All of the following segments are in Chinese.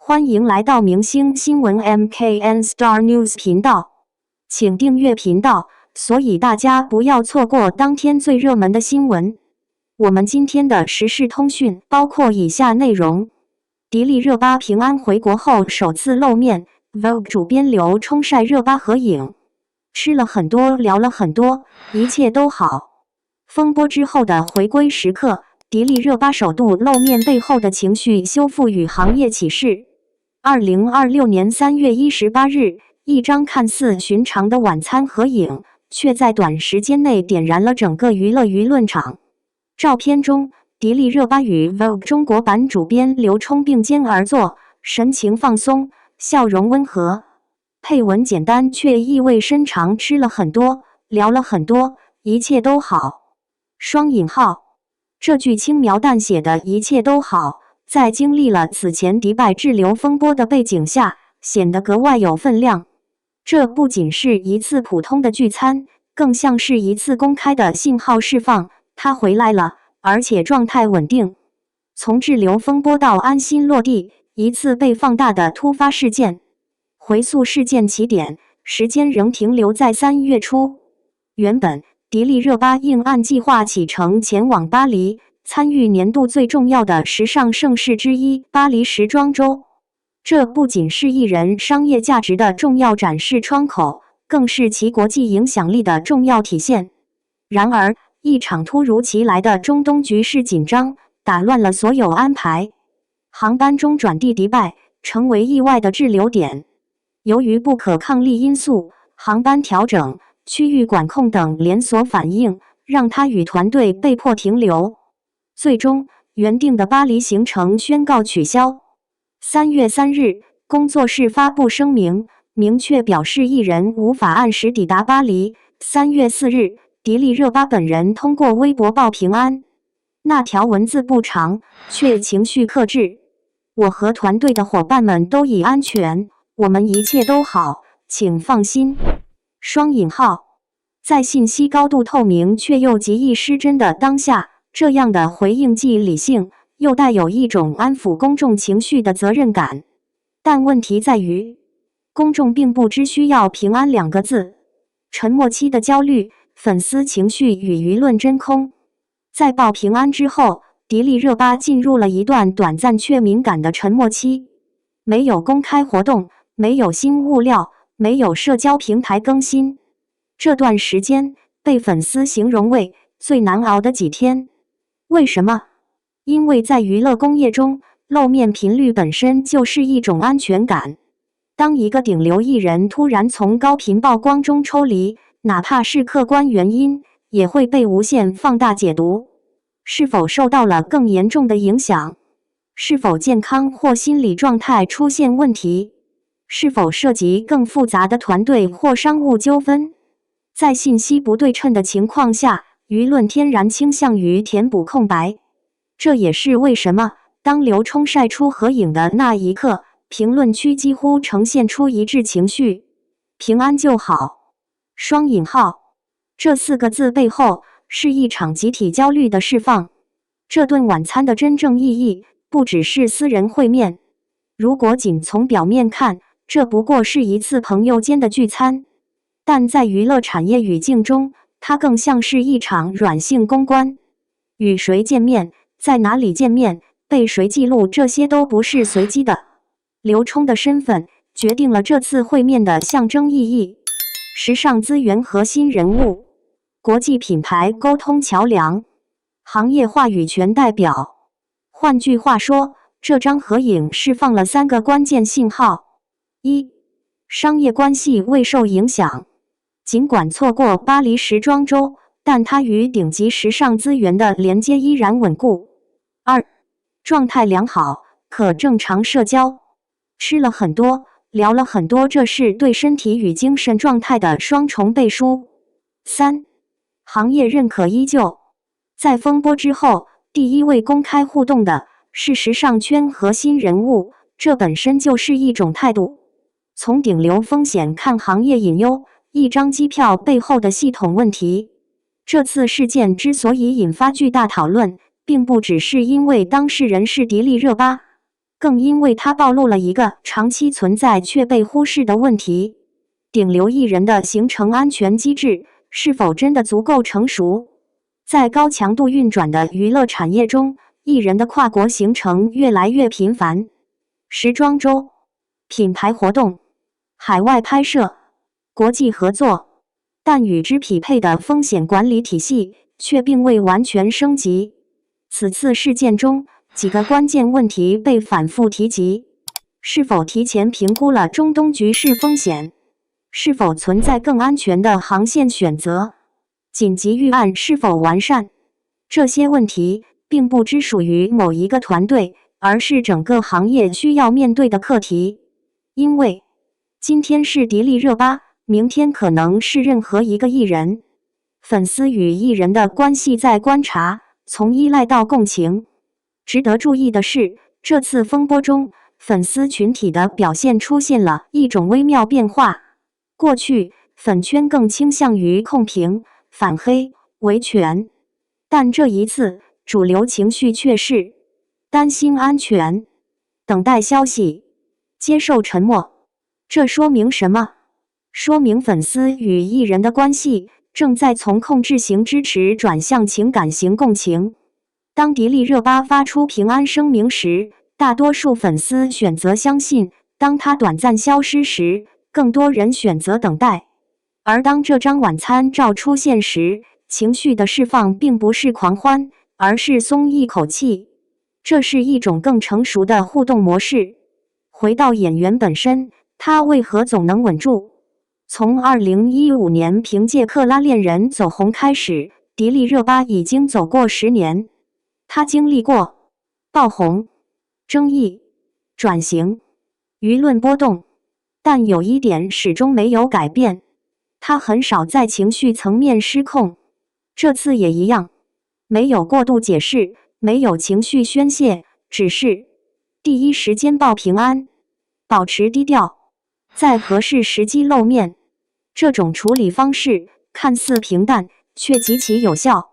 欢迎来到明星新闻 MKN Star News 频道，请订阅频道，所以大家不要错过当天最热门的新闻。我们今天的时事通讯包括以下内容：迪丽热巴平安回国后首次露面 ，Vogue 主编刘冲晒热巴合影，吃了很多，聊了很多，一切都好。风波之后的回归时刻，迪丽热巴首度露面背后的情绪修复与行业启示。2026年3月18日，一张看似寻常的晚餐合影，却在短时间内点燃了整个娱乐舆论场。照片中，迪丽热巴与 Vogue 中国版主编刘冲并肩而坐，神情放松，笑容温和。配文简单却意味深长，吃了很多，聊了很多，一切都好。双引号，这句轻描淡写的一切都好，在经历了此前迪拜滞留风波的背景下，显得格外有分量。这不仅是一次普通的聚餐，更像是一次公开的信号释放，他回来了，而且状态稳定。从滞留风波到安心落地，一次被放大的突发事件。回溯事件起点，时间仍停留在3月初。原本迪丽热巴应按计划启程前往巴黎，参与年度最重要的时尚盛事之一——巴黎时装周。这不仅是艺人商业价值的重要展示窗口，更是其国际影响力的重要体现。然而，一场突如其来的中东局势紧张，打乱了所有安排。航班中转地迪拜，成为意外的滞留点。由于不可抗力因素，航班调整、区域管控等连锁反应，让他与团队被迫停留。最终，原定的巴黎行程宣告取消。3月3日，工作室发布声明，明确表示艺人无法按时抵达巴黎。3月4日，迪丽热巴本人通过微博报平安。那条文字不长，却情绪克制。我和团队的伙伴们都已安全，我们一切都好，请放心。双引号，在信息高度透明却又极易失真的当下，这样的回应既理性，又带有一种安抚公众情绪的责任感。但问题在于，公众并不只需要平安2个字。沉默期的焦虑、粉丝情绪与舆论真空。在报平安之后，迪丽热巴进入了一段短暂却敏感的沉默期。没有公开活动，没有新物料，没有社交平台更新。这段时间被粉丝形容为最难熬的几天。为什么？因为在娱乐工业中，露面频率本身就是一种安全感。当一个顶流艺人突然从高频曝光中抽离，哪怕是客观原因，也会被无限放大解读。是否受到了更严重的影响？是否健康或心理状态出现问题？是否涉及更复杂的团队或商务纠纷？在信息不对称的情况下，舆论天然倾向于填补空白。这也是为什么当刘冲晒出合影的那一刻，评论区几乎呈现出一致情绪：平安就好。双引号，这4个字背后是一场集体焦虑的释放。这顿晚餐的真正意义不只是私人会面。如果仅从表面看，这不过是一次朋友间的聚餐，但在娱乐产业语境中，它更像是一场软性公关。与谁见面，在哪里见面，被谁记录，这些都不是随机的。刘冲的身份决定了这次会面的象征意义。时尚资源核心人物，国际品牌沟通桥梁，行业话语权代表。换句话说，这张合影释放了3个关键信号：一、商业关系未受影响，尽管错过巴黎时装周，但它与顶级时尚资源的连接依然稳固。2、状态良好，可正常社交，吃了很多，聊了很多，这是对身体与精神状态的双重背书。3、行业认可依旧。在风波之后，第一位公开互动的是时尚圈核心人物，这本身就是一种态度。从顶流风险看行业隐忧，一张机票背后的系统问题。这次事件之所以引发巨大讨论，并不只是因为当事人是迪丽热巴。更因为它暴露了一个长期存在却被忽视的问题：顶流艺人的形成安全机制是否真的足够成熟？在高强度运转的娱乐产业中，艺人的跨国行程越来越频繁，时装周、品牌活动、海外拍摄、国际合作，但与之匹配的风险管理体系却并未完全升级。此次事件中，几个关键问题被反复提及：是否提前评估了中东局势风险？是否存在更安全的航线选择？紧急预案是否完善？这些问题并不只属于某一个团队，而是整个行业需要面对的课题。因为今天是迪丽热巴，明天可能是任何一个艺人。粉丝与艺人的关系在观察，从依赖到共情。值得注意的是，这次风波中，粉丝群体的表现出现了一种微妙变化。过去，粉圈更倾向于控评、反黑、维权，但这一次，主流情绪却是担心安全、等待消息、接受沉默。这说明什么？说明粉丝与艺人的关系正在从控制型支持转向情感型共情。当迪丽热巴发出平安声明时，大多数粉丝选择相信；当她短暂消失时，更多人选择等待。而当这张晚餐照出现时，情绪的释放并不是狂欢，而是松一口气。这是一种更成熟的互动模式。回到演员本身，他为何总能稳住？从2015年凭借《克拉恋人》走红开始，迪丽热巴已经走过10年。她经历过爆红、争议、转型、舆论波动，但有一点始终没有改变：她很少在情绪层面失控。这次也一样，没有过度解释，没有情绪宣泄，只是第一时间报平安，保持低调，在合适时机露面。这种处理方式看似平淡，却极其有效。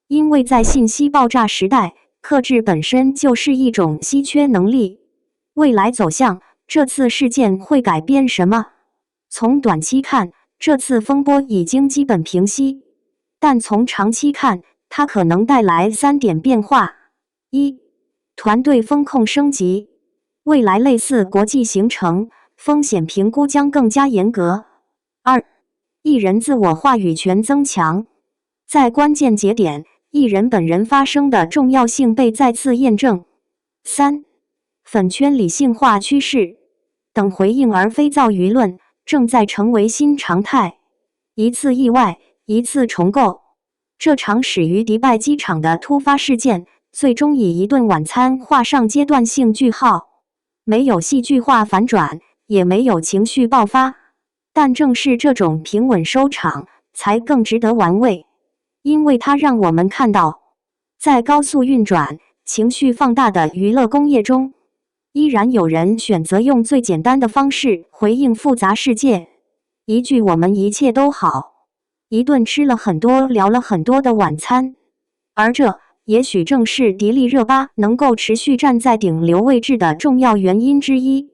因为在信息爆炸时代，克制本身就是一种稀缺能力。未来走向，这次事件会改变什么？从短期看，这次风波已经基本平息，但从长期看，它可能带来3点变化：一、团队风控升级，未来类似国际行程，风险评估将更加严格。2、艺人自我话语权增强，在关键节点，艺人本人发声的重要性被再次验证。3、粉圈理性化趋势，等回应而非造舆论，正在成为新常态。一次意外，一次重构。这场始于迪拜机场的突发事件，最终以一顿晚餐画上阶段性句号。没有戏剧化反转，也没有情绪爆发。但正是这种平稳收场，才更值得玩味，因为它让我们看到，在高速运转、情绪放大的娱乐工业中，依然有人选择用最简单的方式回应复杂世界。一句“我们一切都好”，一顿吃了很多、聊了很多的晚餐。而这也许正是迪丽热巴能够持续站在顶流位置的重要原因之一。